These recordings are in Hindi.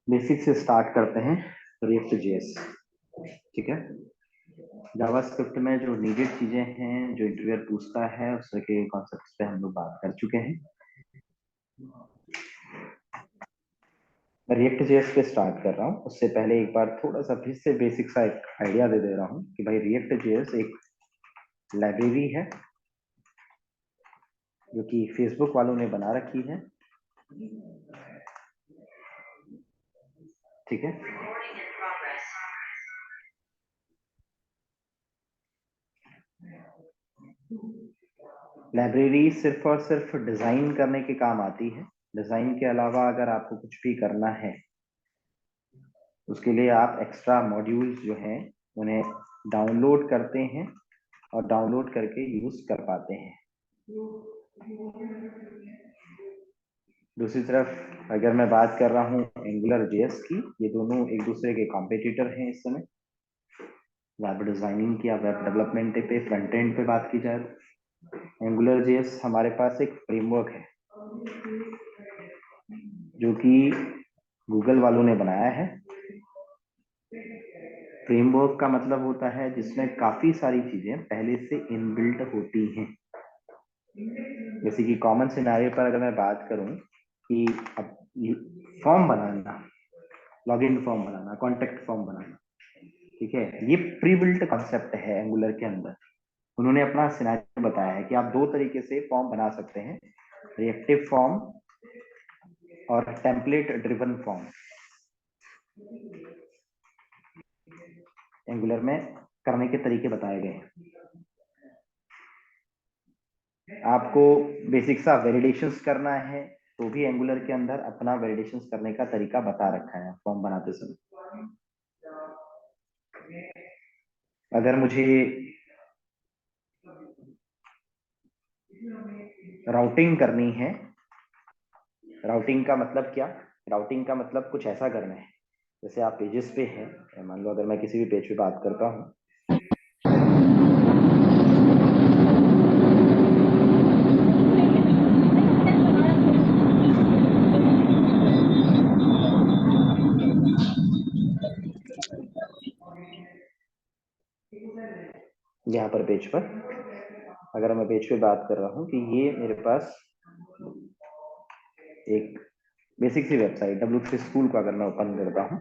बेसिक से स्टार्ट करते हैं। रिएक्ट जेएस, ठीक है। जावास्क्रिप्ट में जो नीडेड चीजें हैं, जो इंटरव्यूअर पूछता है, उस तरह के कॉन्सेप्ट्स पे हम लोग बात कर चुके हैं। मैं रिएक्ट जेएस पे स्टार्ट कर रहा हूँ। उससे पहले एक बार थोड़ा सा फिर से बेसिक सा एक आइडिया दे रहा हूँ कि भाई रिएक्ट जेएस एक लाइब्रेरी है जो कि फेसबुक वालों ने बना रखी है, ठीक है। लाइब्रेरी सिर्फ और सिर्फ डिजाइन करने के काम आती है। डिजाइन के अलावा अगर आपको कुछ भी करना है, उसके लिए आप एक्स्ट्रा मॉड्यूल्स जो हैं उन्हें डाउनलोड करते हैं और डाउनलोड करके यूज कर पाते हैं। दूसरी तरफ अगर मैं बात कर रहा हूँ एंगुलर जेएस की, ये दोनों एक दूसरे के कॉम्पिटिटर हैं इस समय। वेब डिजाइनिंग या वेब डेवलपमेंट पे, फ्रंट एंड पे बात की जाए तो एंगुलर जेएस हमारे पास एक फ्रेमवर्क है जो कि गूगल वालों ने बनाया है। फ्रेमवर्क का मतलब होता है जिसमें काफी सारी चीजें पहले से इनबिल्ट होती हैं। जैसे कि कॉमन सिनारियो पर अगर मैं बात करूं कि अब फॉर्म बनाना, लॉगिन फॉर्म बनाना, कॉन्टेक्ट फॉर्म बनाना, ठीक है, ये प्री बिल्ट कॉन्सेप्ट है एंगुलर के अंदर। उन्होंने अपना सिनारियो बताया है कि आप दो तरीके से फॉर्म बना सकते हैं, रिएक्टिव फॉर्म और टेम्पलेट ड्रिवन फॉर्म। एंगुलर में करने के तरीके बताए गए हैं। आपको बेसिक सा वैलिडेशंस करना है तो भी एंगुलर के अंदर अपना वैलिडेशंस करने का तरीका बता रखा है फॉर्म बनाते समय। अगर मुझे राउटिंग करनी है, राउटिंग का मतलब क्या, राउटिंग का मतलब कुछ ऐसा करना है जैसे आप पेजेस पे हैं, मान लो अगर मैं किसी भी पेज पे बात करता हूँ, यहाँ पर पेज पर अगर मैं पेज पे बात कर रहा हूँ कि ये मेरे पास एक बेसिक सी वेबसाइट W3 स्कूल को अगर मैं ओपन करता हूँ,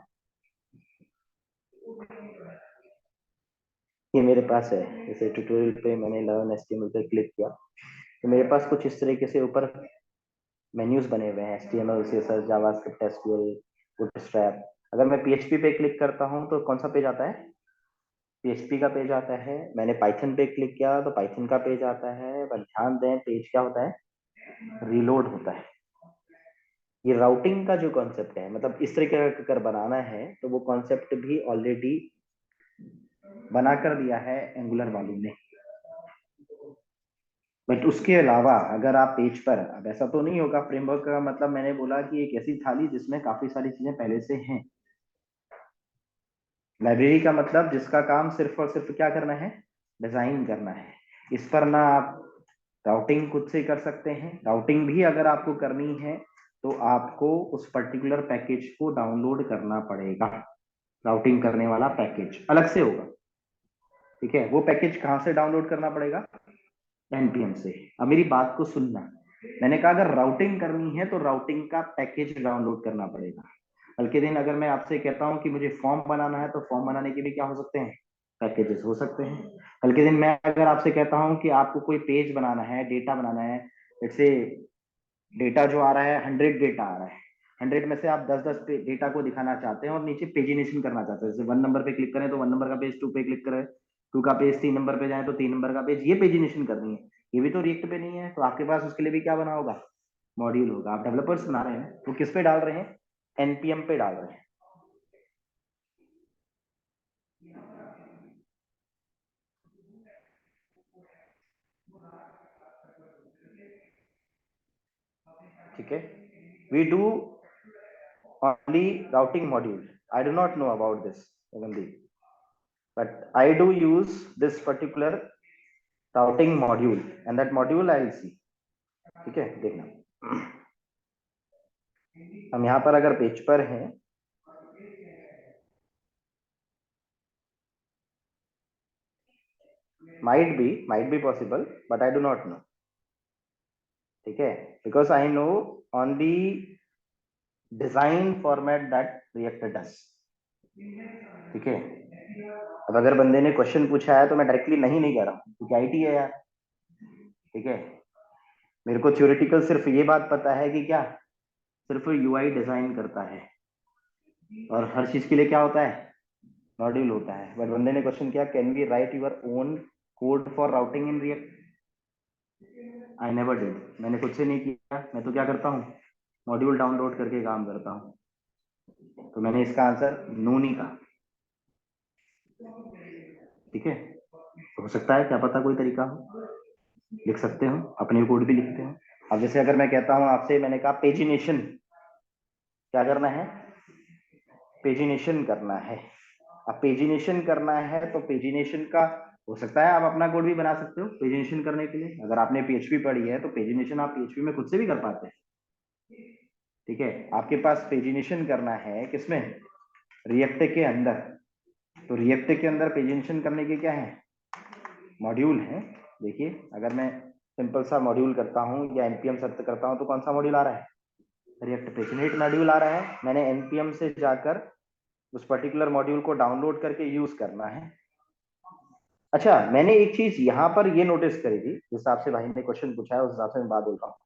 ये मेरे पास है। जैसे ट्यूटोरियल पे मैंने लर्न एचटीएमएल पे क्लिक किया तो मेरे पास कुछ इस तरीके से ऊपर मेन्यूज बने हुए हैं, HTML, CSS, JavaScript, SQL, bootstrap. अगर मैं PHP पे क्लिक करता हूँ तो कौन सा पेज आता है, PHP का पेज आता है। मैंने पाइथन पे क्लिक किया तो पाइथन का पेज आता है। पर ध्यान दें, पेज क्या होता है, रीलोड होता है। ये राउटिंग का जो कॉन्सेप्ट है, मतलब इस तरीके का अगर बनाना है तो वो कॉन्सेप्ट भी ऑलरेडी बना कर दिया है एंगुलर वालों ने। बट उसके अलावा अगर आप पेज पर, अब ऐसा तो नहीं होगा, फ्रेमवर्क का मतलब मैंने बोला कि एक ऐसी थाली जिसमें काफी सारी चीजें पहले से हैं। लाइब्रेरी का मतलब जिसका काम सिर्फ और सिर्फ क्या करना है, डिजाइन करना है। इस पर ना आप राउटिंग खुद से कर सकते हैं, राउटिंग भी अगर आपको करनी है तो आपको उस पर्टिकुलर पैकेज को डाउनलोड करना पड़ेगा। राउटिंग करने वाला पैकेज अलग से होगा, ठीक है। वो पैकेज कहाँ से डाउनलोड करना पड़ेगा, एनपीएम से। अब मेरी बात को सुनना, मैंने कहा अगर राउटिंग करनी है तो राउटिंग का पैकेज डाउनलोड करना पड़ेगा। कल के दिन अगर मैं आपसे कहता हूं कि मुझे फॉर्म बनाना है तो फॉर्म बनाने के लिए क्या हो सकते हैं, पैकेजेस हो सकते हैं। कल के दिन मैं अगर आपसे कहता हूं कि आपको कोई पेज बनाना है, डेटा बनाना है, जैसे डेटा जो आ रहा है 100 डेटा आ रहा है, 100 में से आप 10-10 डेटा को दिखाना चाहते हैं और नीचे पेजिनेशन करना चाहते हैं। जैसे 1 नंबर पे क्लिक करें तो 1 नंबर का पेज, 2 पे क्लिक करें 2 का पेज, 3 नंबर पे जाए तो 3 नंबर का पेज, ये पेजिनेशन करनी है। ये भी तो रिएक्ट पे नहीं है, तो आपके पास उसके लिए भी क्या बना होगा, मॉड्यूल होगा। आप डेवलपर्स बना रहे हैं तो किस पे डाल रहे हैं, एनपीएम पे डाल रहे हैं। ठीक है, we do only routing module. I do not know about this, but I do use this particular routing module and that module I'll see. ठीक है, देखना हम यहाँ पर अगर पेज पर हैं might be possible, but I do not know. ठीक है, because I know on the design format that React does. ठीक है, अब अगर बंदे ने क्वेश्चन पूछा है तो मैं डायरेक्टली नहीं कह रहा हूँ क्योंकि आईटी है यार. ठीक है, मेरे को थ्योरेटिकल सिर्फ ये बात पता है कि क्या सिर्फ यूआई डिजाइन करता है और हर चीज के लिए क्या होता है, मॉड्यूल होता है. बट बंदे ने क्वेश्चन किया, can we write your own code for routing in React? I never did. मैंने खुद से नहीं किया. मैं तो क्या करता हूँ, मॉड्यूल डाउनलोड करके काम करता हूँ. तो मैंने इसका आंसर नो नहीं कहा. ठीक है, तो हो सकता है क्या पता कोई तरीका हो, लिख सकते हो, अपने कोड भी लिखते हो. अब जैसे अगर मैं कहता हूँ आपसे, मैंने कहा पेजिनेशन, क्या करना है, पेजिनेशन करना है. अब पेजिनेशन करना है तो पेजिनेशन का हो सकता है आप अपना कोड भी बना सकते हो पेजिनेशन करने के लिए. अगर आपने पीएचपी पढ़ी है तो पेजिनेशन आप पीएचपी में खुद से भी कर पाते हैं. ठीक है, आपके पास पेजिनेशन करना है किसमें, रिएक्ट के अंदर. तो रिएक्ट के अंदर पेजिनेशन करने के क्या है, मॉड्यूल है. देखिए, अगर मैं सिंपल सा मॉड्यूल करता हूँ या npm सर्च करता हूँ तो कौन सा मॉड्यूल आ रहा है, रिएक्ट पेजिनेट मॉड्यूल आ रहा है. मैंने npm से जाकर उस पर्टिकुलर मॉड्यूल को डाउनलोड करके यूज करना है. अच्छा, मैंने एक चीज यहाँ पर ये नोटिस करी थी, जिस हिसाब से भाई ने क्वेश्चन पूछा है उस हिसाब से मैं बात बोल रहा हूँ.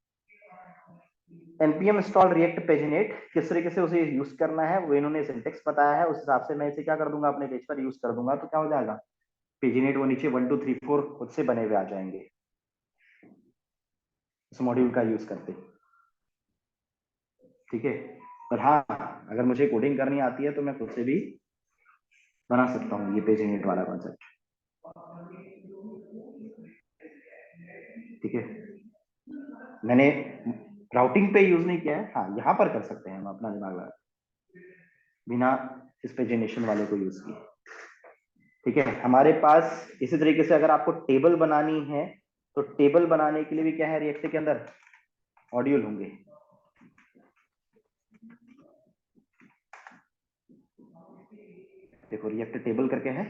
npm install react paginate, किस तरीके से उसे यूज करना है वो इन्होंने सिंटेक्स बताया है. उस हिसाब से मैं इसे क्या कर दूंगा, अपने पेज पर यूज कर दूंगा. तो क्या हो जाएगा, पेजिनेट वो नीचे 1 2 3 4 खुद से बने हुए आ जाएंगे इस मॉड्यूल का यूज करते. ठीक है, पर हाँ, अगर मुझे कोडिंग करनी आती है तो मैं खुद से भी बना सकता हूँ ये पेजिनेट वाला कॉन्सेप्ट. ठीक है, मैंने राउटिंग पे यूज नहीं किया है. हाँ, यहाँ पर कर सकते हैं हम अपना दिमाग लगा बिना इस पेजिनेशन वाले को यूज किए. ठीक है, हमारे पास इसी तरीके से अगर आपको टेबल बनानी है तो टेबल बनाने के लिए भी क्या है, रिएक्ट के अंदर मॉड्यूल होंगे. देखो, रिएक्ट टेबल करके है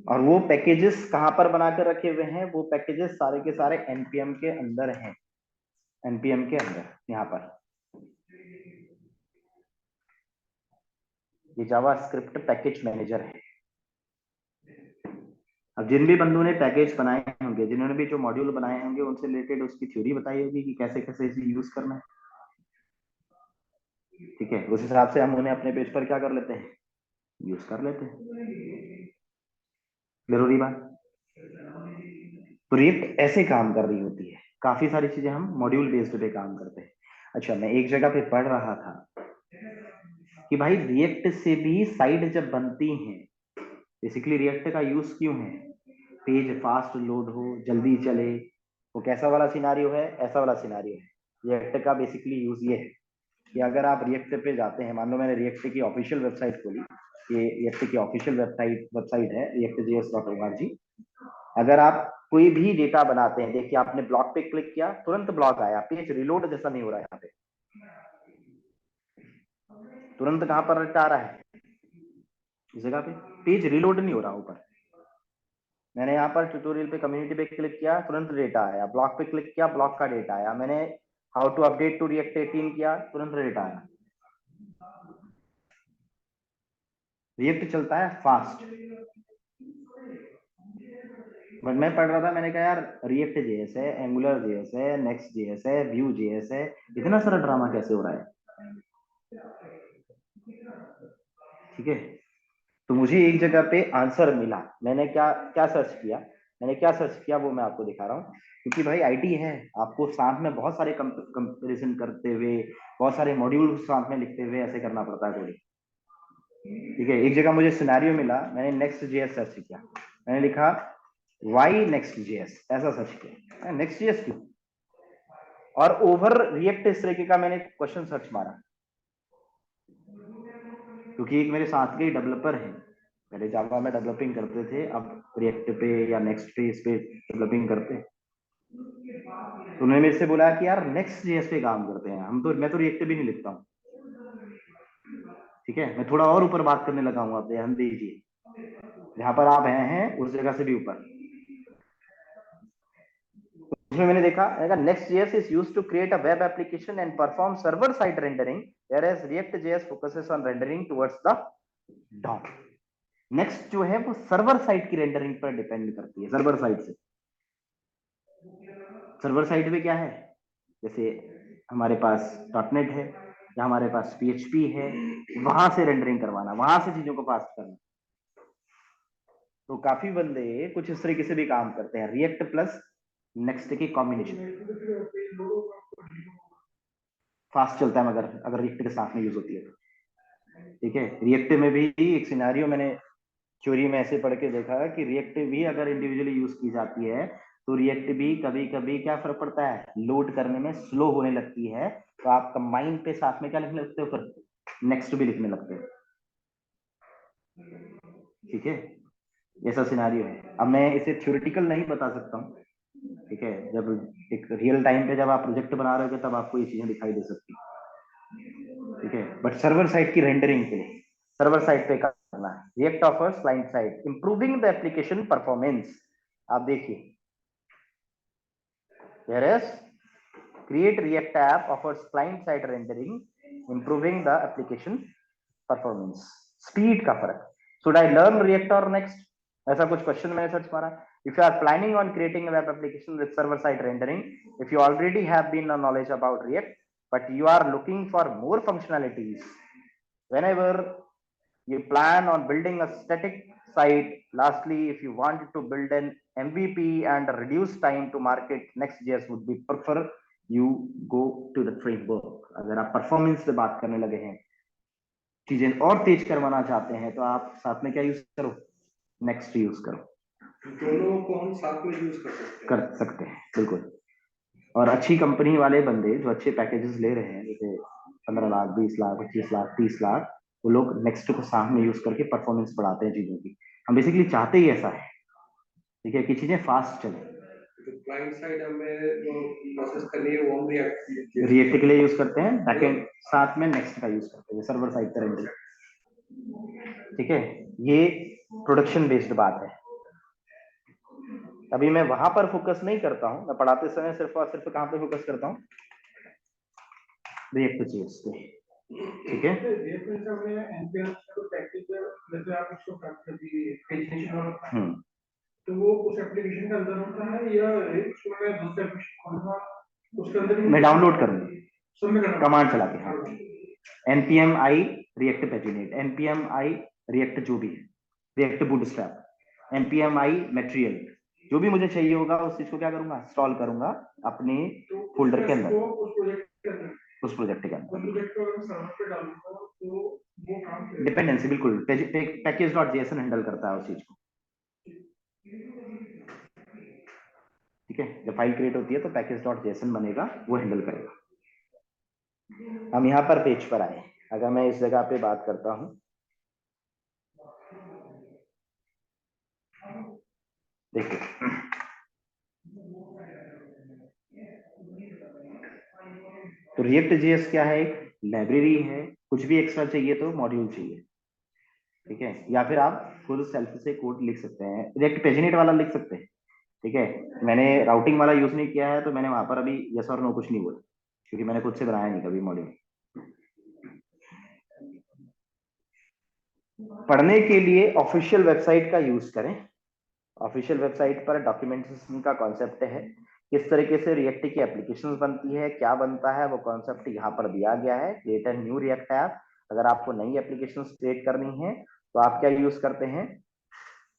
और वो पैकेजेस कहां पर बनाकर रखे हुए हैं, वो पैकेजेस सारे के सारे npm के अंदर हैं. npm के अंदर यहाँ पर ये जावा स्क्रिप्ट पैकेज मैनेजर है. अब जिन भी बंदों ने पैकेज बनाए होंगे, जिन्होंने भी जो मॉड्यूल बनाए होंगे, उनसे रिलेटेड उसकी थ्योरी बताई होगी कि कैसे कैसे इसे यूज करना है. ठीक है, उस हिसाब से हम उन्हें अपने पेज पर क्या कर लेते हैं, यूज कर लेते हैं. जरूरी बात. तो रिएक्ट ऐसे काम कर रही होती है, काफी सारी चीजें हम मॉड्यूल बेस्ड पे काम करते हैं. अच्छा, मैं एक जगह पे पढ़ रहा था कि भाई रिएक्ट से भी साइट जब बनती हैं, बेसिकली रिएक्ट का यूज क्यों है, पेज फास्ट लोड हो, जल्दी चले. वो कैसा वाला सिनारियो है, ऐसा वाला सिनारियो है. रिएक्ट का बेसिकली यूज ये है कि अगर आप रिएक्ट पे जाते हैं, मान लो मैंने रिएक्ट की ऑफिशियल वेबसाइट खोली, ये रिएक्ट की ऑफिशियल वेबसाइट है react.js.org. अगर आप कोई भी डेटा बनाते हैं, देखिए आपने ब्लॉक पे क्लिक किया, तुरंत ब्लॉक आया, पेज रिलोड जैसा नहीं हो रहा है. यहाँ पे तुरंत कहां पर आ रहा है, इस जगह पे पेज रिलोड नहीं हो रहा ऊपर. मैंने यहाँ पर ट्यूटोरियल पे कम्युनिटी पे क्लिक किया, तुरंत डेटा आया. ब्लॉक पे क्लिक किया, ब्लॉक का डेटा आया. मैंने how to update to React 18 किया, तुरंत डेटा आया. रिएक्ट चलता है फास्ट. बट मैं पढ़ रहा था, मैंने कहा यार रिएक्ट जेएस है, एंगुलर जेएस है, नेक्स्ट जेएस है, व्यू जेएस है, इतना सारा ड्रामा कैसे हो रहा है. ठीक है, तो मुझे एक जगह पे आंसर मिला. मैंने क्या क्या सर्च किया, मैंने क्या सर्च किया वो मैं आपको दिखा रहा हूँ. क्योंकि भाई आईटी है, आपको साथ में बहुत सारे कंपैरिजन करते हुए, बहुत सारे मॉड्यूल साथ में लिखते हुए ऐसे करना पड़ता है कोडिंग. ठीक है, एक जगह मुझे सिनेरियो मिला, मैंने नेक्स्ट जेएस सर्च किया, मैंने लिखा वाई नेक्स्ट जेएस, ऐसा सर्च किया, नेक्स्ट जेएस क्यों, और ओवर रिएक्ट इस तरीके का मैंने क्वेश्चन सर्च मारा. क्योंकि एक मेरे साथ के डेवलपर हैं, पहले जावा में डेवलपिंग करते थे, अब रिएक्ट पे या नेक्स्ट पे इस पे डेवलपिंग करते हैं. तो उन्होंने मेरे से बोला कि यार नेक्स्ट जेएस पे काम करते हैं हम, तो मैं तो रिएक्ट भी नहीं लिखता हूँ. ठीक है, मैं थोड़ा और ऊपर बात करने लगा हूँ, आप ध्यान दीजिए. जहां पर आप हैं उस जगह से भी ऊपर। उसमें मैंने देखा Next.js is used to create a web application and perform server side rendering, whereas React.js focuses on rendering towards the DOM। Next जो है वो सर्वर साइड की रेंडरिंग पर डिपेंड करती है। सर्वर साइड से, सर्वर साइड पे क्या है, जैसे हमारे पास .NET है या हमारे पास PHP है, वहां से रेंडरिंग करवाना, वहां से चीजों को फास्ट करना। तो काफी बंदे कुछ इस तरीके से भी काम करते हैं, रिएक्ट प्लस नेक्स्ट की कॉम्बिनेशन फास्ट चलता है, मगर अगर रिएक्ट के साथ में यूज होती है तो। ठीक है, रिएक्ट में भी एक सिनारियो मैंने थ्योरी में ऐसे पढ़ के देखा कि रिएक्ट भी अगर इंडिविजुअली यूज की जाती है तो रिएक्ट भी कभी कभी क्या फर्क पड़ता है, लोड करने में स्लो होने लगती है, तो आप कंबाइन पे साथ में क्या लिखने लगते हो, फिर नेक्स्ट भी लिखने लगते हो। ठीक है, ऐसा सिनारियो है। अब मैं इसे थ्योरेटिकल नहीं बता सकता हूँ, ठीक है, जब एक रियल टाइम पे जब आप प्रोजेक्ट बना रहे हो तब आपको ये चीजें दिखाई दे सकती है। ठीक है, बट सर्वर साइड की रेंडरिंग के लिए सर्वर साइड पे करना है। React offers client side improving the application performance. आप देखिए, whereas create react app offers client side rendering, improving the application performance। Speed का फर्क, should I learn react or next, ऐसा कुछ क्वेश्चन मैंने सर्च मारा। if you are planning on creating a web application with server side rendering, if you already have been a knowledge about react but you are looking for more functionalities, whenever you plan on building a static site, lastly if you want to build an MVP and reduce time to market, Next.js would be prefer you go to the framework। अगर आप परफॉर्मेंस पे बात करने लगे हैं, चीजें और तेज करवाना चाहते हैं, तो आप साथ में क्या यूज करो, नेक्स्ट यूज करो। दोनों को हम साथ में यूज कर सकते हैं बिल्कुल। और अच्छी कंपनी वाले बंदे जो अच्छे पैकेजेस ले रहे हैं, जैसे 15 लाख, 20 लाख, 25 लाख, 30 लाख, वो लोग नेक्स्ट को साथ में यूज करके परफॉर्मेंस बढ़ाते हैं चीजों की। हम बेसिकली चाहते ही ऐसा है, ठीक है, कि चीजें फास्ट चले। तो क्लाइंट साइड हमें जो प्रोसेस करनी है वो हम रिएक्ट के लिए यूज करते हैं, बैकएंड साथ में नेक्स्ट का यूज करते हैं, सर्वर साइड पर रेंडरिंग। ठीक है, ये प्रोडक्शन बेस्ड बात है। अभी मैं वहां पर फोकस नहीं करता हूं, मैं पढ़ाते समय सिर्फ और सिर्फ कहां पे फोकस करता हूं, रिएक्ट चीज पे। ठीक है, तो वो उस एप्लीकेशन के अंदर होता है या उसमें दूसरे एप्लीकेशन उसके अंदर मैं डाउनलोड करूंगा कमांड चला के। हाँ, npm i react paginate, npm i react जो भी है, react bootstrap, npm i material, जो भी मुझे चाहिए होगा उस चीज को क्या करूंगा, इंस्टॉल करूंगा अपने फोल्डर के अंदर, उस प्रोजेक्ट के अंदर। डिपेंडेंसी बिल्कुल पैकेज डॉट जेएसएन हैंडल करता है उस चीज को। ठीक है, जब फाइल क्रिएट होती है तो पैकेज डॉट जेएसएन बनेगा, वो हैंडल करेगा। हम यहाँ पर पेज पर आए, अगर मैं इस जगह पे बात करता हूं, देखिए तो रिएक्ट जेएस क्या है, एक लाइब्रेरी है, कुछ भी एक्स्ट्रा चाहिए तो मॉड्यूल चाहिए। ठीक है, या फिर आप खुद सेल्फ से कोड लिख सकते हैं, रिएक्ट पेजिनेट वाला लिख सकते हैं। ठीक है, मैंने राउटिंग वाला यूज नहीं किया है तो मैंने वहां पर अभी यस और नो कुछ नहीं बोला, क्योंकि मैंने खुद से बनाया नहीं कभी मॉड्यूल। पढ़ने के लिए ऑफिशियल वेबसाइट का यूज करें। ऑफिशियल वेबसाइट पर डॉक्यूमेंटेशन का कॉन्सेप्ट है, किस तरीके से रिएक्ट की एप्लीकेशंस बनती है, क्या बनता है, वो कॉन्सेप्ट यहाँ पर दिया गया है। Create a new react app, अगर आपको नई एप्लीकेशंस क्रिएट करनी है तो आप क्या यूज करते हैं,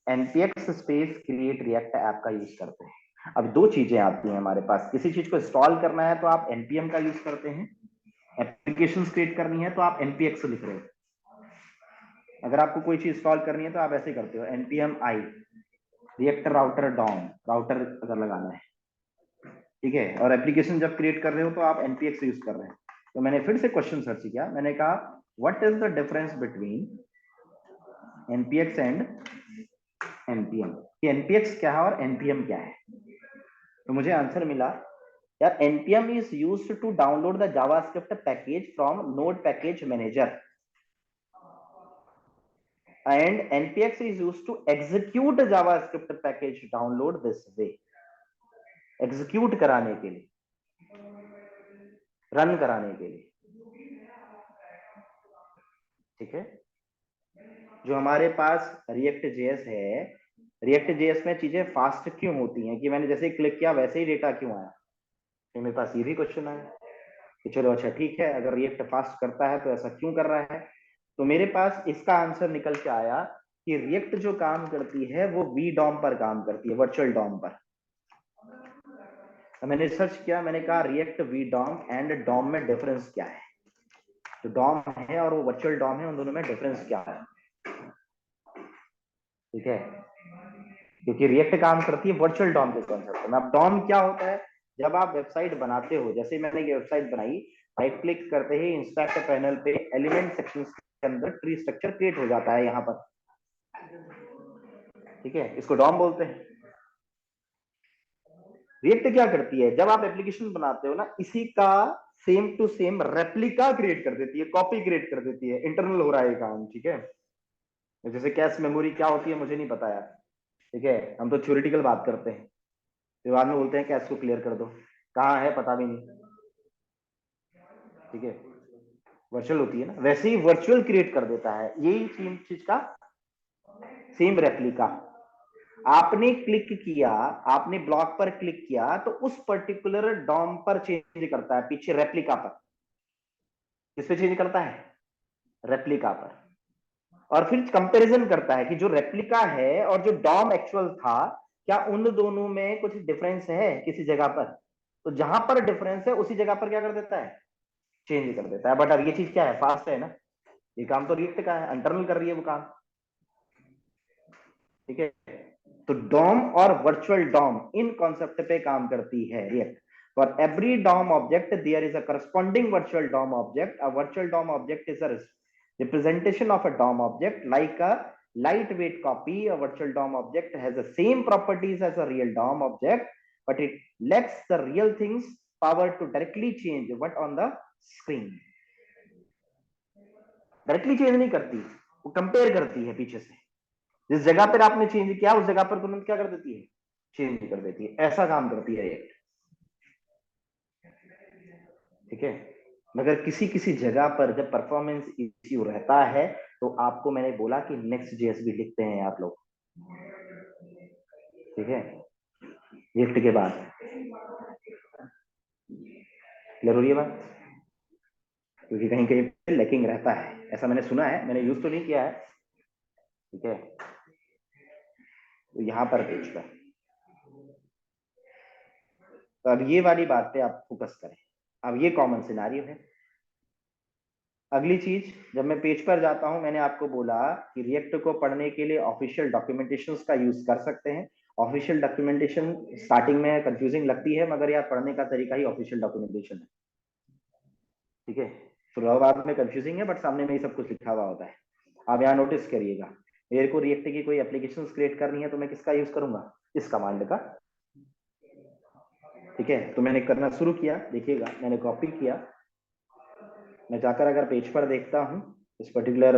npx space create react app का यूज करते हैं। अब दो चीजें आती हैं हमारे पास, किसी चीज को इंस्टॉल करना है तो आप npm का यूज करते हैं, एप्लीकेशंस क्रिएट करनी है तो आप npx लिख रहे हो। अगर आपको कोई चीज इंस्टॉल करनी है तो आप ऐसे करते हो, npm i React router DOM, router अगर लगाना है। ठीक है, और एप्लीकेशन जब क्रिएट कर रहे हो तो आप npx यूज कर रहे हैं। तो मैंने फिर से क्वेश्चन सर्च किया, मैंने कहा what is the difference between npx and npm, कि npx क्या है और npm क्या है। तो मुझे आंसर मिला, यार npm is used to download the javascript package from node package manager, and npx is used to execute a javascript package download this way, execute कराने के लिए, रन कराने के लिए, ठीक है। जो हमारे पास रिएक्ट जेएस है, रिएक्ट जेएस में चीजें फास्ट क्यों होती हैं कि मैंने जैसे ही क्लिक किया वैसे ही डेटा क्यों आया, तो मेरे पास ये भी क्वेश्चन आया कि चलो अच्छा ठीक है, अगर रिएक्ट फास्ट करता है तो ऐसा क्यों कर रहा है। तो मेरे पास इसका आंसर निकल के आया कि रिएक्ट जो काम करती है वो वी डॉम पर काम करती है, वर्चुअल डॉम पर। तो मैंने सर्च किया, मैंने कहा React V DOM and DOM में डिफरेंस क्या है। जो डॉम है और वो वर्चुअल डॉम है, उन दोनों में डिफरेंस क्या है, ठीक है। क्योंकि रिएक्ट काम करती है वर्चुअल डॉम के कॉन्सेप्ट में। अब डॉम क्या होता है, जब आप वेबसाइट बनाते हो, जैसे मैंने ये वेबसाइट बनाई, राइट क्लिक करते ही इंस्ट्रक्ट पैनल पे एलिमेंट सेक्शन के अंदर ट्री स्ट्रक्चर क्रिएट हो जाता है यहाँ पर, ठीक है, इसको डॉम बोलते हैं। रिएक्ट क्या करती है, जब आप एप्लीकेशन बनाते हो ना, इसी का same to same replica create कर देती है, कॉपी क्रिएट कर देती है, इंटरनल हो रहा है काम, ठीक है। जैसे कैश मेमोरी क्या होती है मुझे नहीं पता यार, ठीक है, हम तो थ्योरेटिकल बात करते हैं, फिर बाद में बोलते हैं कैश को क्लियर कर दो, कहाँ है पता भी नहीं, ठीक है। वर्चुअल होती है ना, वैसे ही वर्चुअल क्रिएट कर देता है, यही सेम चीज का सेम रेप्लिका। आपने क्लिक किया, आपने ब्लॉक पर क्लिक किया तो उस पर्टिकुलर डॉम पर चेंज करता है, पीछे रेप्लिका पर। किस पे चेंज करता है, रेप्लिका पर। और फिर कंपैरिजन करता है कि जो रेप्लिका है और जो डॉम एक्चुअल था, क्या उन दोनों में कुछ डिफरेंस है किसी जगह पर। तो जहां पर डिफरेंस है उसी जगह पर क्या कर देता है, चेंज कर देता है। बट अब ये चीज क्या है, फास्ट है ना, ये काम तो रिएक्ट का है, इंटरनल कर रही है वो काम, ठीक है। तो डॉम और वर्चुअल डॉम इन कॉन्सेप्ट पे काम करती है React. For every DOM object there is a corresponding virtual DOM object. A virtual DOM object is a representation of a DOM object like a lightweight copy. A virtual DOM object has the same properties as a real DOM object, but it lacks the real things power to directly change what on the screen. Directly change नहीं करती, वो कंपेयर करती है पीछे से, जिस जगह पर आपने चेंज किया उस जगह पर तुरंत क्या कर देती है, चेंज कर देती है। ऐसा काम करती है रिएक्ट, ठीक है। मगर किसी किसी जगह पर जब परफॉर्मेंस इश्यू रहता है तो आपको मैंने बोला कि नेक्स्ट जेएस भी लिखते हैं आप लोग, ठीक है। लिफ्ट के बाद क्लियर हो रही है बात, क्योंकि कहीं कहीं लैकिंग रहता है, ऐसा मैंने सुना है, मैंने यूज तो नहीं किया है, ठीक है। तो यहाँ पर पेज पर, तो अब ये वाली बात पे आप फोकस करें। अब ये कॉमन सिनारियो है। अगली चीज, जब मैं पेज पर जाता हूं, मैंने आपको बोला कि रिएक्ट को पढ़ने के लिए ऑफिशियल डॉक्यूमेंटेशंस का यूज कर सकते हैं। ऑफिशियल डॉक्यूमेंटेशन स्टार्टिंग में कंफ्यूजिंग लगती है, मगर यार पढ़ने का तरीका ही ऑफिशियल डॉक्यूमेंटेशन है, ठीक है। शुरुआत में कंफ्यूजिंग है बट सामने में ही सब कुछ लिखा हुआ होता है। आप यहाँ नोटिस करिएगा, मेरे को रिएक्ट की कोई एप्लीकेशन क्रिएट करनी है तो मैं किसका यूज करूंगा, इस कमांड का, ठीक है। तो मैंने करना शुरू किया, देखिएगा मैंने कॉपी किया, मैं जाकर अगर पेज पर देखता हूँ इस पर्टिकुलर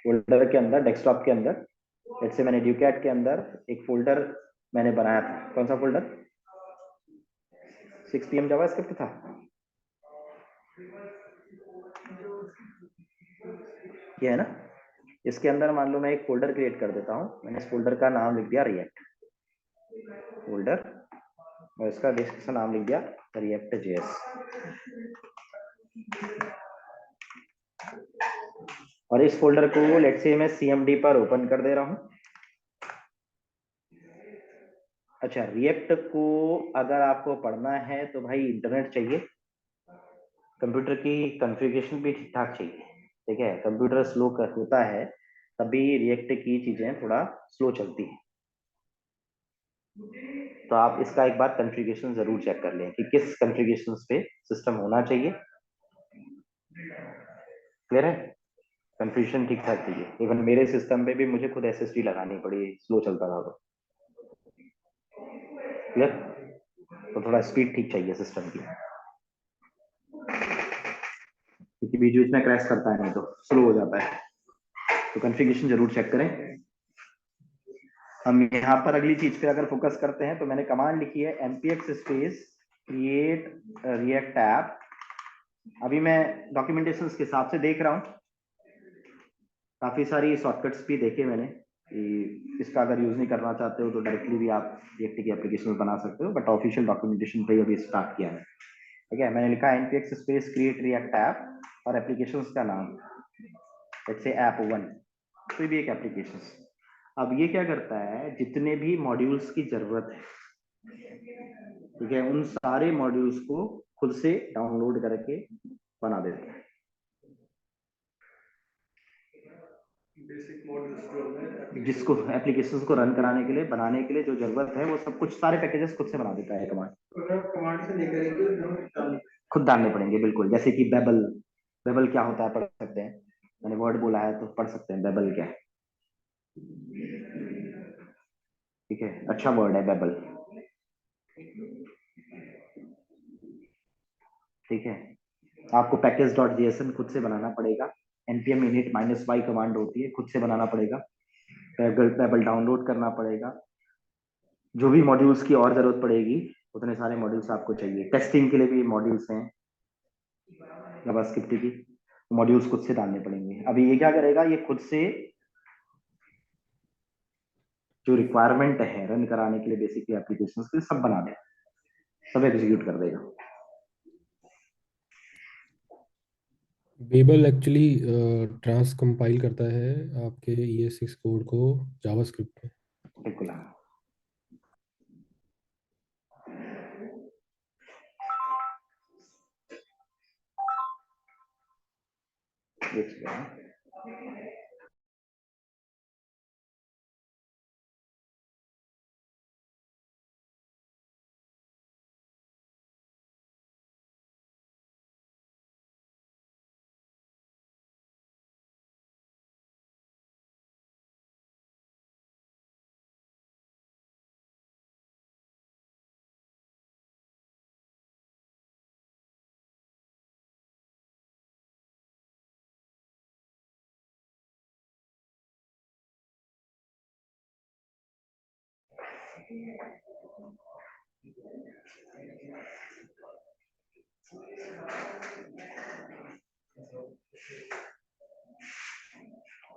फोल्डर के अंदर, डेस्कटॉप के अंदर, जैसे मैंने ड्यूकैट के अंदर एक फोल्डर मैंने बनाया था। कौन सा फोल्डर, 6pm जावास्क्रिप्ट था, ये है ना। इसके अंदर मान लो मैं एक फोल्डर क्रिएट कर देता हूँ, मैंने इस फोल्डर का नाम लिख दिया रिएक्ट फोल्डर, और इसका डिस्क्रिप्शन नाम लिख दिया रिएक्ट जेएस, और इस फोल्डर को लेट्स से मैं सीएमडी पर ओपन कर दे रहा हूँ। अच्छा, रिएक्ट को अगर आपको पढ़ना है तो भाई इंटरनेट चाहिए, कंप्यूटर की कॉन्फ़िगरेशन भी ठीक ठाक चाहिए, ठीक है। कंप्यूटर स्लो होता है तभी रिएक्ट की चीजें थोड़ा स्लो चलती है। तो आप इसका एक बार कॉन्फ़िगरेशन जरूर चेक कर लें कि किस कॉन्फ़िगरेशन पे सिस्टम होना चाहिए, क्लियर है। कॉन्फ़िगरेशन ठीक ठाक चाहिए, इवन मेरे सिस्टम पे भी मुझे खुद एसएसडी लगानी पड़ी, स्लो चलता था तो, क्लियर। तो थोड़ा स्पीड ठीक चाहिए सिस्टम की, क्योंकि बीच बीच में क्रैश करता है नहीं तो स्लो हो जाता है। तो कॉन्फ़िगरेशन जरूर चेक करें। हम यहाँ पर अगली चीज पे अगर फोकस करते हैं तो मैंने कमांड लिखी है npx space create react app. अभी मैं डॉक्यूमेंटेशन के हिसाब से देख रहा हूँ, काफी सारी शॉर्टकट्स भी देखे मैंने कि इसका अगर यूज नहीं करना चाहते हो तो डायरेक्टली भी आप रिएक्ट की एप्लीकेशन बना सकते हो, बट ऑफिशियल डॉक्यूमेंटेशन पे अभी स्टार्ट किया है। ठीक है, मैंने लिखा है npx space create react app और एप्लीकेशन का नाम जैसे ऐप 1, कोई भी एक एप्लीकेशन। अब ये क्या करता है, जितने भी मॉड्यूल्स की जरूरत है, ठीक है, उन सारे मॉड्यूल्स को खुद से डाउनलोड करके बना देता है। बेसिक मॉड्यूल्स जिसको एप्लीकेशंस को रन कराने के लिए, बनाने के लिए जो जरूरत है, वो सब कुछ सारे पैकेजेस खुद से बना देता है कमांड। कमांड से लेकर खुद डालने पड़ेंगे, बिल्कुल। जैसे कि बेबल, बेबल क्या होता है पढ़ सकते हैं, मैंने वर्ड बोला है तो पढ़ सकते हैं बेबल क्या है। ठीक है, अच्छा वर्ड है बेबल। ठीक है, आपको पैकेज डॉट जेएसएन खुद से बनाना पड़ेगा। npm init -y कमांड होती है, खुद से बनाना पड़ेगा। बेबल डाउनलोड करना पड़ेगा। जो भी मॉड्यूल्स की और जरूरत पड़ेगी, उतने सारे मॉड्यूल्स आपको चाहिए। टेस्टिंग के लिए भी मॉड्यूल्स हैं जावास्क्रिप्ट की, मॉड्यूल्स खुद से डालने पड़ेंगे। अभी ये क्या करेगा, ये खुद से जो रिक्वायरमेंट है रन कराने के लिए बेसिकली एप्लीकेशन के सब बना देगा, सब एग्जीक्यूट कर देगा। बेबल एक्चुअली ट्रांस कंपाइल करता है आपके ES6 कोड को जावास्क्रिप्ट में। बिल्कुल।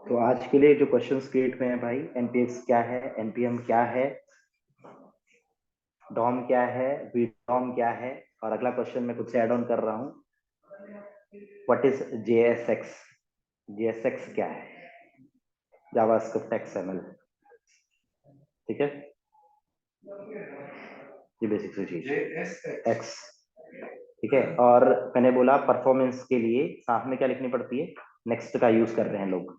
तो आज के लिए जो क्वेश्चंस क्रिएट हुए हैं भाई, npx क्या है, npm क्या है, डॉम क्या है, vdom क्या है, और अगला क्वेश्चन मैं खुद से ऐड ऑन कर रहा हूँ, व्हाट इज JSX, JSX क्या है, जावास्क्रिप्ट XML। ठीक है, ये बेसिक सी चीज एक्स। ठीक है, और मैंने बोला परफॉर्मेंस के लिए साथ में क्या लिखनी पड़ती है, नेक्स्ट का यूज कर रहे हैं लोग,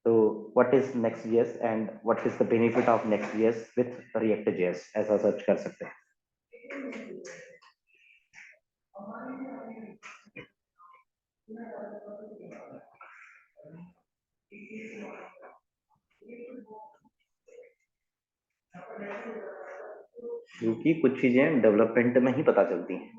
तो what is next JS and what is the benefit of next JS with react JS, ऐसा सर्च कर सकते हैं। क्योंकि कुछ चीजें डेवलपमेंट में ही पता चलती हैं।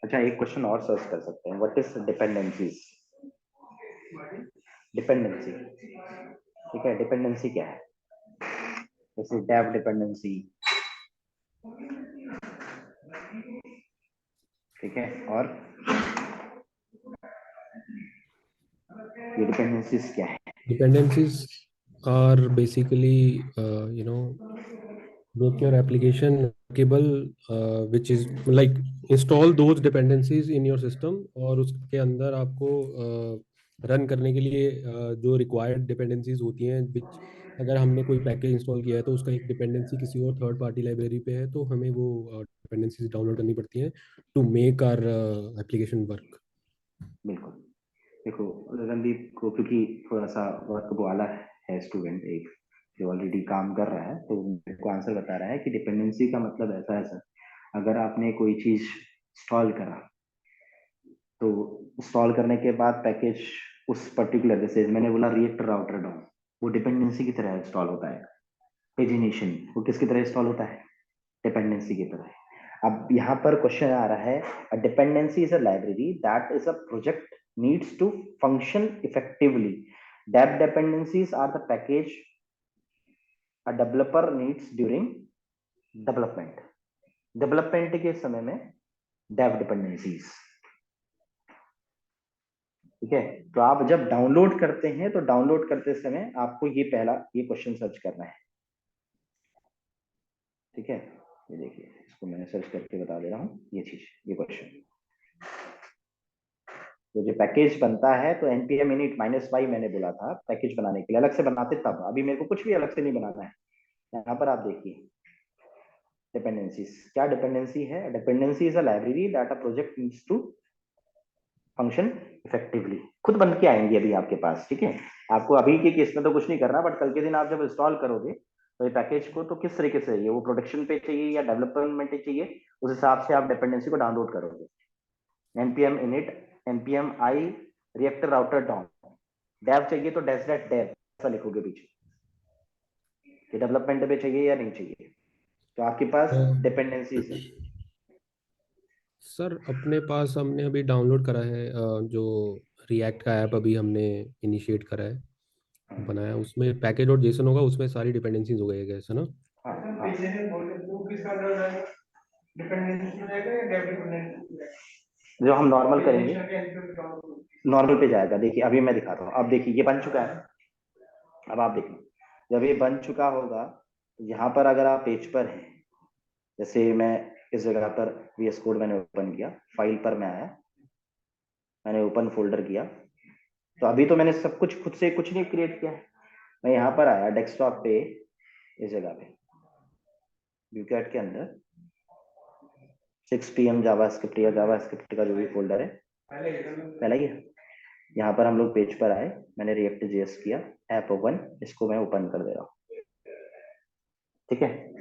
अच्छा, एक क्वेश्चन और सर्च कर सकते हैं, व्हाट इज डिपेंडेंसीज, डिपेंडेंसी। ठीक है, डिपेंडेंसी क्या है, जैसे डेव डिपेंडेंसी। ठीक है, और ये डिपेंडेंसीज क्या है। Dependencies are basically, you know, make your application workable, which is like install those dependencies in your system, और उसके अंदर आपको रन करने के लिए जो रिक्वायर्ड डिपेंडेंसीज होती हैं, which अगर हमने कोई पैकेज इंस्टॉल किया है तो उसका एक डिपेंडेंसी किसी और थर्ड पार्टी लाइब्रेरी पे है, तो हमें वो डिपेंडेंसीज डाउनलोड करनी पड़ती हैं to make our application work. बिल्कुल। देखो रणदीप को क्योंकि थोड़ा सा वर्क वाला है, स्टूडेंट एक जो ऑलरेडी काम कर रहा है, तो मेरे को आंसर बता रहा है कि डिपेंडेंसी का मतलब ऐसा है सर, अगर आपने कोई चीज इंस्टॉल करा, तो इंस्टॉल करने के बाद पैकेज उस पर्टिकुलर, जैसे मैंने बोला रिएक्टर राउटर डाउन, वो डिपेंडेंसी की तरह इंस्टॉल होता है। पेजिनेशन वो किसकी तरह इंस्टॉल होता है? डिपेंडेंसी की तरह। अब यहाँ पर क्वेश्चन आ रहा है, a dependency is a library that is a project needs to function effectively. Dep dependencies are the package a developer needs during development. Development के समय में डेव डिपेंडेंसीज, ठीक है। तो आप जब डाउनलोड करते हैं तो डाउनलोड करते समय आपको ये पहला ये क्वेश्चन सर्च करना है, ठीक है। ये देखिए, इसको मैंने सर्च करके बता दे रहा हूँ, ये चीज, ये क्वेश्चन। तो जो पैकेज बनता है, तो npm init -y मैंने बोला था पैकेज बनाने के लिए, अलग से बनाते तब, अभी मेरे को कुछ भी अलग से नहीं बनाना है। यहाँ पर आप देखिए डिपेंडेंसीज, क्या डिपेंडेंसी है? Dependency is a library that a project needs to function effectively. खुद बन के आएंगे अभी आपके पास, ठीक है। आपको अभी के केस में तो कुछ नहीं करना, बट कल के दिन आप जब इंस्टॉल करोगे तो ये पैकेज को, तो किस तरीके से चाहिए, वो प्रोडक्शन पे चाहिए या डेवलपमेंट पे चाहिए, उस हिसाब से आप डिपेंडेंसी को डाउनलोड करोगे। npm init npm i reactor router down, dev चाहिए तो डैश डैश डेव ऐसा लिखोगे पीछे, कि डेवलपमेंट पे चाहिए या नहीं चाहिए, तो आपके पास डिपेंडेंसीज है। सर अपने पास हमने अभी डाउनलोड करा है, जो रिएक्ट का ऐप अभी हमने इनिशिएट करा है, बनाया, उसमें पैकेज और जेसन होगा, उसमें सारी डिपेंडेंसीज हो गई है, ऐसा ना? हाँ हाँ, जो हम नॉर्मल करेंगे, नॉर्मल पे जाएगा। देखिए अभी मैं दिखाता हूँ, अब देखिए ये बन चुका है। अब आप देखिए, जब ये बन चुका होगा, तो यहाँ पर अगर आप पेज पर हैं, जैसे मैं इस जगह पर VS कोड मैंने ओपन किया, फाइल पर मैं आया, मैंने ओपन फोल्डर किया, तो अभी तो मैंने सब कुछ खुद से कुछ नहीं क्रिएट किया है। मैं यहाँ पर आया डेस्कटॉप पे, इस जगह पे ब्यूकैट के अंदर 6pm जावास्क्रिप्ट या जावास्क्रिप्ट का जो भी फोल्डर है पहला ही है। यहाँ पर हम लोग पेज पर आए, मैंने रिएक्ट जेएस किया, ऐप ओपन, इसको मैं ओपन कर दे रहा हूँ, ठीक है,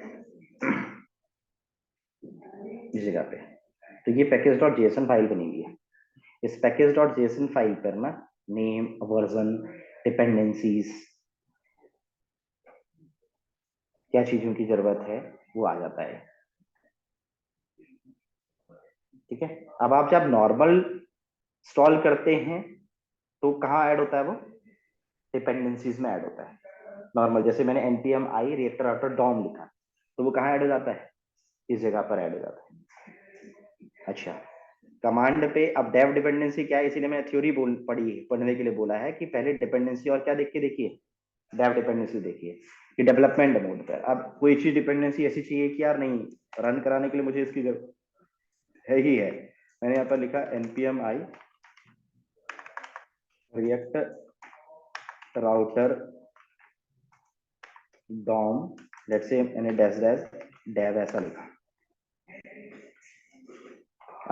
इस जगह पे। तो ये पैकेज डॉट जेएसएन फाइल बनेगी है। इस पैकेज डॉट जेएसएन फाइल पर ना नेम, वर्जन, डिपेंडेंसीज, क्या चीजों की जरूरत है, वो आ जाता है, ठीक है। अब आप जब नॉर्मल इंस्टॉल करते हैं तो कहाँ ऐड होता है वो? डिपेंडेंसीज में ऐड होता है। नॉर्मल जैसे मैंने npm i reactor router dom लिखा, तो वो कहाँ ऐड हो जाता है? इस जगह पर ऐड हो जाता है। अच्छा, कमांड पे अब डेव डिपेंडेंसी क्या है, इसीलिए मैंने थ्योरी पढ़ने के लिए बोला है कि पहले डिपेंडेंसी और क्या देख के देखिए, डेव डिपेंडेंसी देखिए कि डेवलपमेंट मोड पर अब कोई चीज डिपेंडेंसी ऐसी चाहिए कि यार नहीं, रन कराने के लिए मुझे इसकी जरूरत है ही है। मैंने यहाँ पर लिखा npm i reactor router dom, let's say मैंने डैश डैश डेव ऐसा लिखा।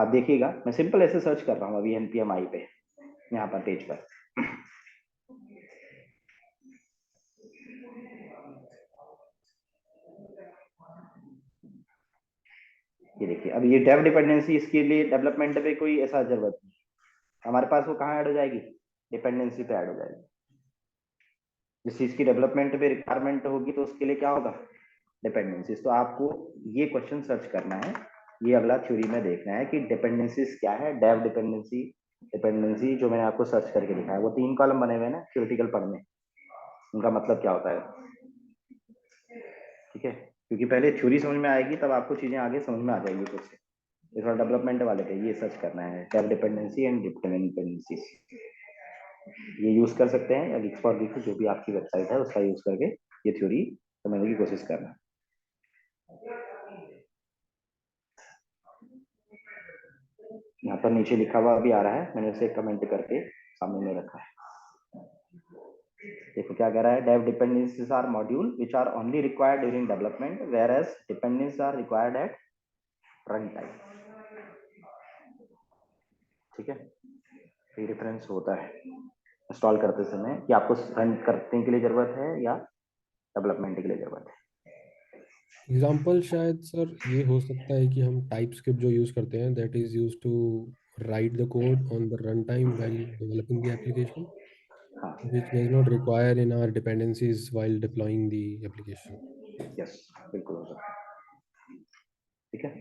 आप देखिएगा मैं सिंपल ऐसे सर्च कर रहा हूँ अभी npm i पे, यहाँ पर पेज पर, ये देखिए। अब ये डेव डिपेंडेंसी, इसके लिए डेवलपमेंट पे कोई ऐसा जरूरत नहीं, हमारे पास वो कहाँ ऐड हो जाएगी? डिपेंडेंसी पे ऐड हो जाएगी। जिस चीज की डेवलपमेंट पे रिक्वायरमेंट होगी तो उसके लिए क्या होगा? डिपेंडेंसीज। तो आपको ये क्वेश्चन सर्च करना है, ये अगला थ्योरी में देखना है कि डिपेंडेंसीज क्या है। डेव डिपेंडेंसी, डिपेंडेंसी जो मैंने आपको सर्च करके दिखाया, वो 3 कॉलम बने हुए हैं ना थ्योरेटिकल पढ़ने, उनका मतलब क्या होता है, ठीक है। क्योंकि पहले थ्योरी समझ में आएगी तब आपको चीजें आगे समझ में आ जाएंगी खुद से। ये थोड़ा डेवलपमेंट वाले पे ये सर्च करना है, डेव डिपेंडेंसी एंड डिपेंडेंसीज, ये यूज कर सकते हैं, या गिक्स फॉर गिक्स जो भी आपकी वेबसाइट है उसका यूज करके ये थ्योरी समझने की कोशिश करना। यहाँ पर नीचे लिखा हुआ भी आ रहा है, मैंने उसे कमेंट करके सामने में रखा है। देखो क्या कह रहा है, dev dependencies are module which are only required during development whereas dependencies are required at run time. ठीक है, ये डिफरेंस होता है इंस्टॉल करते समय कि आपको रन करने के लिए जरूरत है या डेवलपमेंट के लिए जरूरत है। एग्जाम्पल शायद सर ये हो सकता है कि हम टाइप स्क्रिप्ट जो यूज़ करते हैं that is use to write the code on the run time while developing the application हाँ, which does not require in our dependencies while deploying the application. Yes, बिल्कुल हो सकता है। ठीक है,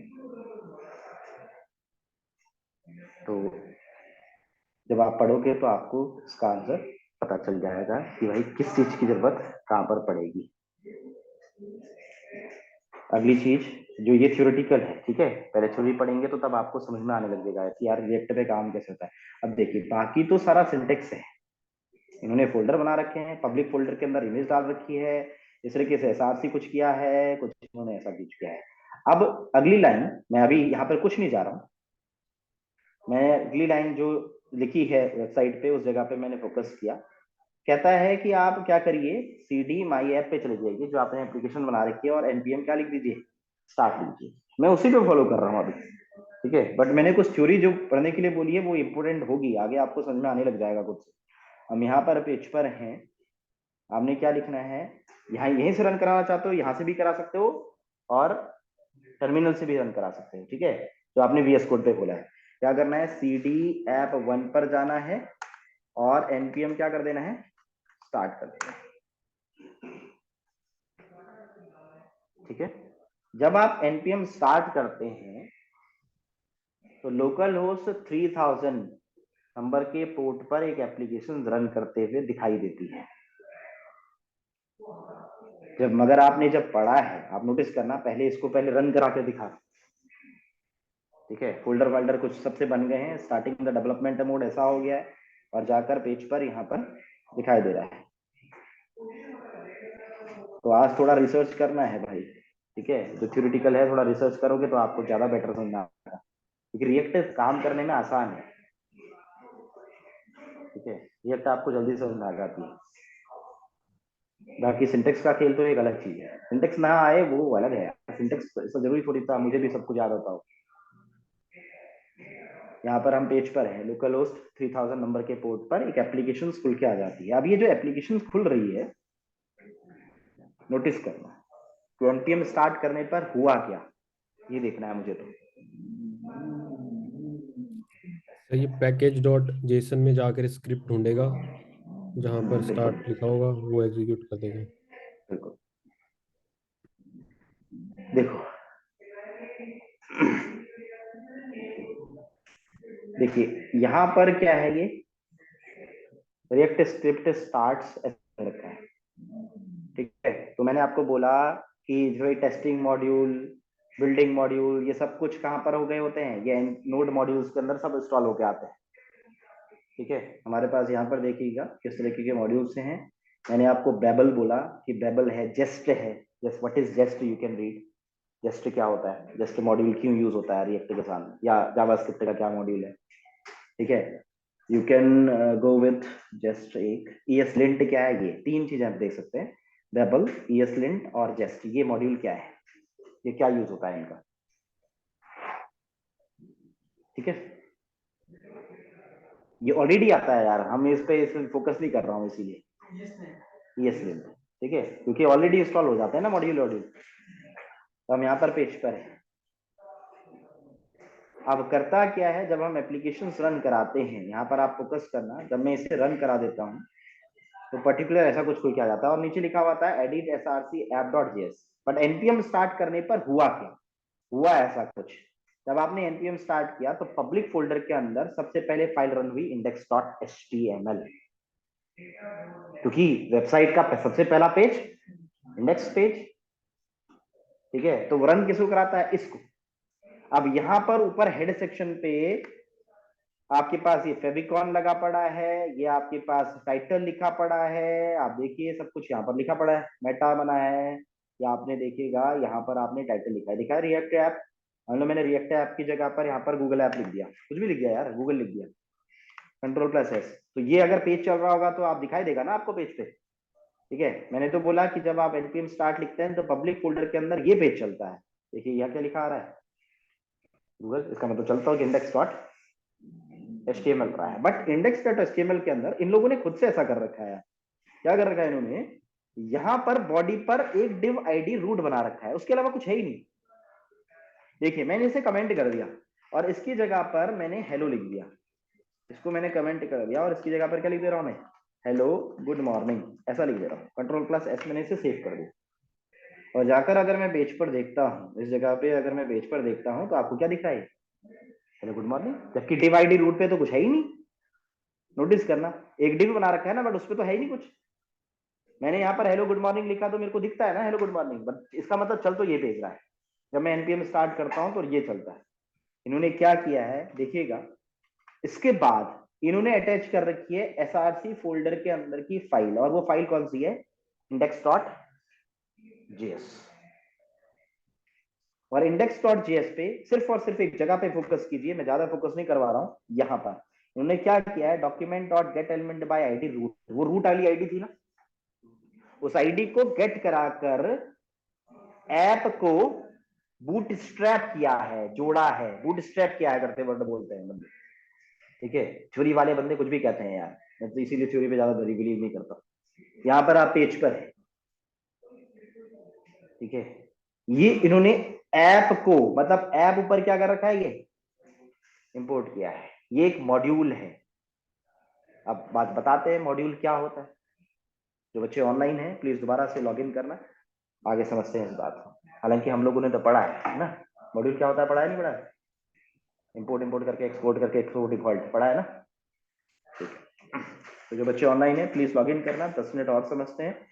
तो जब आप पढ़ोगे तो आपको इसका आंसर पता चल जाएगा कि भाई किस चीज की जरूरत कहाँ पर पड़ेगी। अगली चीज जो ये थ्योरेटिकल है, ठीक है, पहले थ्योरी पढ़ेंगे तो तब आपको समझ में आने लग जाएगा कि यार रिएक्ट पे काम कैसे होता है। अब देखिए बाकी तो सारा सिंटेक्स है, इन्होंने फोल्डर बना रखे हैं, पब्लिक फोल्डर के अंदर इमेज डाल रखी है, इस तरीके से एसआरसी कुछ किया है, कुछ इन्होंने ऐसा कुछ किया है। अब अगली लाइन, मैं अभी यहाँ पर कुछ नहीं जा रहा हूँ, मैं अगली लाइन जो लिखी है वेबसाइट पे उस जगह पे मैंने फोकस किया। कहता है कि आप क्या करिए, सीडी माई ऐप पे चले जाइए जो आपने एप्लीकेशन बना रखी है और एनपीएम क्या लिख दीजिए, स्टार्ट लीजिए। मैं उसी पे फॉलो कर रहा हूँ अभी, ठीक है, बट मैंने कुछ थ्योरी जो पढ़ने के लिए बोली है वो इंपोर्टेंट होगी, आगे आपको समझ में आने लग जाएगा कुछ। हम यहाँ पर पेज पर हैं, आपने क्या लिखना है, यहाँ यहीं से रन कराना चाहते हो यहाँ से भी करा सकते हो और टर्मिनल से भी रन करा सकते हो। ठीक है, तो आपने वीएस कोड पे खोला है, क्या करना है, सीडी ऐप 1 पर जाना है और एनपीएम क्या कर देना है, स्टार्ट कर देना है। ठीक है, जब आप एनपीएम स्टार्ट करते हैं तो लोकल होस्ट 3000 नंबर के पोर्ट पर एक एप्लीकेशन रन करते हुए दिखाई देती है। जब मगर आपने जब पढ़ा है, आप नोटिस करना पहले इसको पहले रन करा के दिखा। ठीक है, फोल्डर वाल्डर कुछ सबसे बन गए हैं, स्टार्टिंग द डेवलपमेंट मोड ऐसा हो गया है और जाकर पेज पर यहाँ पर दिखाई दे रहा है। तो आज थोड़ा रिसर्च करना है भाई, ठीक है, जो थ्योरेटिकल है थोड़ा रिसर्च करोगे तो आपको ज्यादा बेटर समझ में आएगा, क्योंकि रिएक्ट काम करने में आसान है। ठीक है, रिएक्ट आपको जल्दी समझ में आ जाती है, बाकी सिंटेक्स का खेल तो एक अलग चीज है, सिंटेक्स ना आए वो अलग है, सिंटेक्स ऐसा जरूरी थोड़ी था मुझे भी सब कुछ याद होता हो। यहाँ पर हम पेज पर हैं, लोकल होस्ट 3000 नंबर के पोर्ट पर एक एप्लीकेशन खुल के आ जाती है। अब ये जो एप्लीकेशन खुल रही है नोटिस करना, तो एनपीएम स्टार्ट करने पर हुआ क्या ये देखना है मुझे। तो सर ये पैकेज डॉट जेसन में जाकर स्क्रिप्ट ढूंढेगा जहाँ पर बिल्कुल स्टार्ट लिखा होगा वो एग्जीक्यूट कर देगा। बिल्कुल, देखो देखिए यहाँ पर क्या है, ये रिएक्ट स्क्रिप्ट स्टार्ट्स ऐसे रखा है। ठीक है, तो मैंने आपको बोला कि जो टेस्टिंग मॉड्यूल, बिल्डिंग मॉड्यूल, ये सब कुछ कहाँ पर हो गए होते हैं, ये नोड मॉड्यूल्स के अंदर सब इंस्टॉल होके आते हैं। ठीक है, हमारे पास यहाँ पर देखिएगा किस तरीके के मॉड्यूल्स हैं। मैंने आपको बेबल बोला कि बेबल है, जेस्ट है, just what is jest, you can read jest क्या होता है, जेस्ट मॉड्यूल क्यों यूज होता है रिएक्ट के साथ, या जावास्क्रिप्ट का क्या मॉड्यूल है। ठीक है, you can go with just एक ESLint क्या है, ये तीन चीजें आप देख सकते हैं, बेबल, ESLint और जेस्ट, ये मॉड्यूल क्या है, ये क्या यूज होता है इनका। ठीक है, ये ऑलरेडी आता है यार, हम इस पे फोकस नहीं कर रहा हूँ इसीलिए ESLint। ठीक है, क्योंकि ऑलरेडी इंस्टॉल हो जाते हैं ना मॉड्यूल मॉड्यूल। तो हम यहाँ पर पेज पर है। अब करता क्या है, जब हम एप्लीकेशन रन कराते हैं, यहाँ पर आप फोकस करना, जब मैं इसे रन करा देता हूँ तो पर्टिकुलर ऐसा कुछ खुल के आ जाता है और नीचे लिखा हुआ था edit src app.js। But NPM start करने पर हुआ क्या, हुआ ऐसा कुछ, जब आपने एनपीएम स्टार्ट किया तो पब्लिक फोल्डर के अंदर सबसे पहले फाइल रन हुई index.html, क्योंकि वेबसाइट का सबसे पहला पेज इंडेक्स पेज। ठीक है, तो वो रन किसको कराता है, इसको। अब यहाँ पर ऊपर हेड सेक्शन पे आपके पास ये फेविकॉन लगा पड़ा है, ये आपके पास टाइटल लिखा पड़ा है, आप देखिए सब कुछ यहाँ पर लिखा पड़ा है, मेटा बना है, या आपने देखिएगा यहाँ पर आपने टाइटल लिखा है, दिखा है रिएक्ट ऐप, मान लो मैंने रिएक्ट ऐप की जगह पर यहाँ पर गूगल ऐप लिख दिया, कुछ भी लिख दिया यार, गूगल लिख दिया, Ctrl+S, तो ये अगर पेज चल रहा होगा तो आप दिखाई देगा ना आपको पेज पे, ठीक है। मैंने तो बोला कि जब आप npm स्टार्ट लिखते हैं तो पब्लिक फोल्डर के अंदर ये पेज चलता है, देखिए यहाँ क्या लिखा आ रहा है गूगल, इसका मतलब चलता हो कि index.html रहा है, बट index.html के अंदर इन लोगों ने खुद से ऐसा कर रखा है, क्या कर रखा है इन्होंने, यहाँ पर बॉडी पर एक div id रूट बना रखा है, उसके अलावा कुछ है ही नहीं। देखिए मैंने इसे कमेंट कर दिया और इसकी जगह पर मैंने हेलो लिख दिया, इसको मैंने कमेंट कर दिया और इसकी जगह पर क्या लिख दे रहा हूं मैं, हेलो गुड मॉर्निंग, ऐसा लिख दे रहा हूँ, Ctrl+S मैंने इसे सेव कर दिया। और जाकर अगर मैं पेज पर देखता हूँ, इस जगह पे अगर मैं पेज पर देखता हूँ तो आपको क्या दिख रहा है, हेलो गुड मॉर्निंग, जबकि div id रूट पे तो कुछ है ही नहीं। नोटिस करना, एक div बना रखा है ना, बट उस पर तो है ही नहीं कुछ। मैंने यहाँ पर हेलो गुड मॉर्निंग लिखा तो मेरे को दिखता है ना हेलो गुड मॉर्निंग, बट इसका मतलब चल तो ये पेज रहा है। जब मैं npm स्टार्ट करता हूँ तो ये चलता है। इन्होंने क्या किया है देखिएगा, इसके बाद इन्होंने अटैच कर रखी है src फोल्डर के अंदर की फाइल, और वो फाइल कौन सी है, index.js। और index.js पे सिर्फ और सिर्फ एक जगह पे फोकस कीजिए, मैं ज्यादा फोकस नहीं करवा रहा हूं। यहां पर इन्होंने क्या किया है, document.getElementById रूट, वो रूट वाली आईडी थी ना, उस आईडी को गेट कराकर ऐप को बूटस्ट्रैप किया है, जोड़ा है, बूटस्ट्रैप किया है करते वर्ड बोलते हैं बंदे, ठीक है। थ्योरी वाले बंदे कुछ भी कहते हैं यार, मैं तो इसीलिए थ्योरी पे ज्यादा बिलीव नहीं करता। यहाँ पर आप पेज पर है, ठीक है। ये इन्होंने ऐप को, मतलब ऐप ऊपर क्या कर रखा है, ये इंपोर्ट किया है, ये एक मॉड्यूल है। अब बात बताते हैं मॉड्यूल क्या होता है। जो बच्चे ऑनलाइन हैं प्लीज दोबारा से लॉगिन करना, आगे समझते हैं इस बात को। हालांकि हम लोगों ने तो पढ़ा है ना, मॉड्यूल क्या होता है, पढ़ा है नहीं पढ़ा है, इंपोर्ट करके एक्सपोर्ट डिफॉल्ट पढ़ा है ना, ठीक है। तो जो बच्चे ऑनलाइन है प्लीज लॉगिन करना, 10 मिनट और समझते हैं।